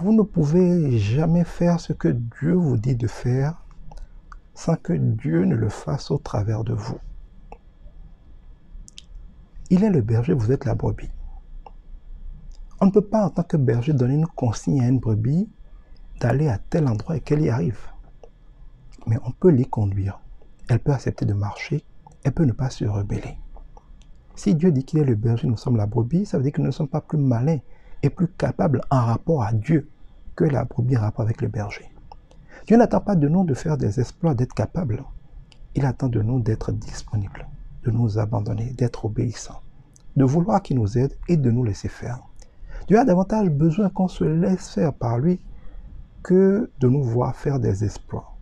Vous ne pouvez jamais faire ce que Dieu vous dit de faire sans que Dieu ne le fasse au travers de vous. Il est le berger, vous êtes la brebis. On ne peut pas en tant que berger donner une consigne à une brebis d'aller à tel endroit et qu'elle y arrive. Mais on peut l'y conduire. Elle peut accepter de marcher, elle peut ne pas se rebeller. Si Dieu dit qu'il est le berger, nous sommes la brebis, ça veut dire que nous ne sommes pas plus malins et plus capables en rapport à Dieu que la brebis en rapport avec le berger. Dieu n'attend pas de nous de faire des exploits, d'être capables. Il attend de nous d'être disponibles, de nous abandonner, d'être obéissants, de vouloir qu'il nous aide et de nous laisser faire. Dieu a davantage besoin qu'on se laisse faire par lui que de nous voir faire des exploits.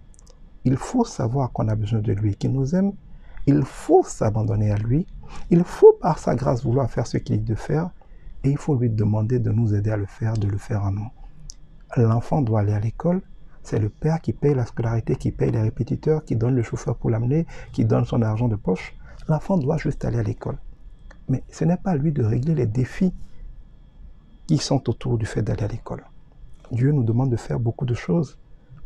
Il faut savoir qu'on a besoin de lui, qu'il nous aime. Il faut s'abandonner à lui. Il faut par sa grâce vouloir faire ce qu'il dit de faire. Et il faut lui demander de nous aider à le faire, de le faire en nous. L'enfant doit aller à l'école. C'est le père qui paye la scolarité, qui paye les répétiteurs, qui donne le chauffeur pour l'amener, qui donne son argent de poche. L'enfant doit juste aller à l'école. Mais ce n'est pas à lui de régler les défis qui sont autour du fait d'aller à l'école. Dieu nous demande de faire beaucoup de choses,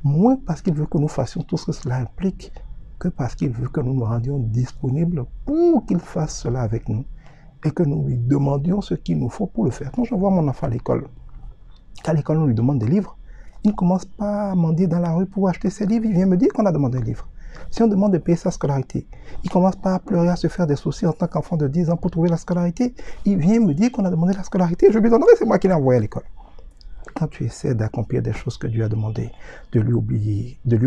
moins parce qu'il veut que nous fassions tout ce que cela implique, que parce qu'il veut que nous nous rendions disponibles pour qu'il fasse cela avec nous et que nous lui demandions ce qu'il nous faut pour le faire. Quand j'envoie mon enfant à l'école, qu'à l'école on lui demande des livres, il ne commence pas à mendier dans la rue pour acheter ses livres, il vient me dire qu'on a demandé un livre. Si on demande de payer sa scolarité, il ne commence pas à pleurer, à se faire des soucis en tant qu'enfant de 10 ans pour trouver la scolarité. Il vient me dire qu'on a demandé la scolarité, je lui donnerai, c'est moi qui l'ai envoyé à l'école. Quand tu essaies d'accomplir des choses que Dieu a demandé, de lui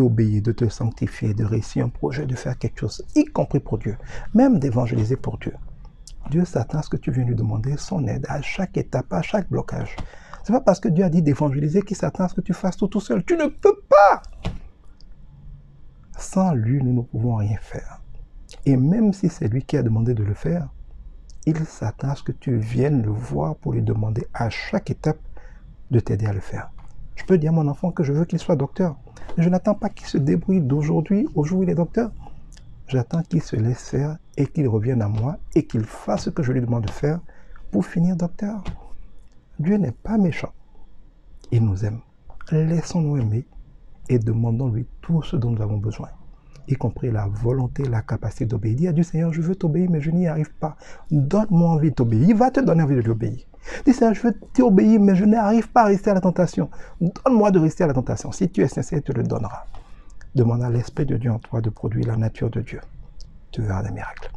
obéir, de te sanctifier, de réussir un projet, de faire quelque chose, y compris pour Dieu, même d'évangéliser pour Dieu, Dieu s'attend à ce que tu viennes lui demander son aide à chaque étape, à chaque blocage. Ce n'est pas parce que Dieu a dit d'évangéliser qu'il s'attend à ce que tu fasses tout seul. Tu ne peux pas! Sans lui, nous ne pouvons rien faire. Et même si c'est lui qui a demandé de le faire, il s'attend à ce que tu viennes le voir pour lui demander à chaque étape de t'aider à le faire. Je peux dire à mon enfant que je veux qu'il soit docteur. Mais je n'attends pas qu'il se débrouille d'aujourd'hui au jour où il est docteur. J'attends qu'il se laisse faire et qu'il revienne à moi et qu'il fasse ce que je lui demande de faire pour finir docteur. Dieu n'est pas méchant. Il nous aime. Laissons-nous aimer et demandons-lui tout ce dont nous avons besoin, y compris la volonté, la capacité d'obéir. Dis à Dieu, Seigneur, je veux t'obéir, mais je n'y arrive pas. Donne-moi envie de t'obéir. Il va te donner envie de l'obéir. Dis, Seigneur, je veux t'obéir, mais je n'arrive pas à résister à la tentation. Donne-moi de résister à la tentation. Si tu es sincère, tu le donneras. Demande à l'Esprit de Dieu en toi de produire la nature de Dieu. Tu verras des miracles.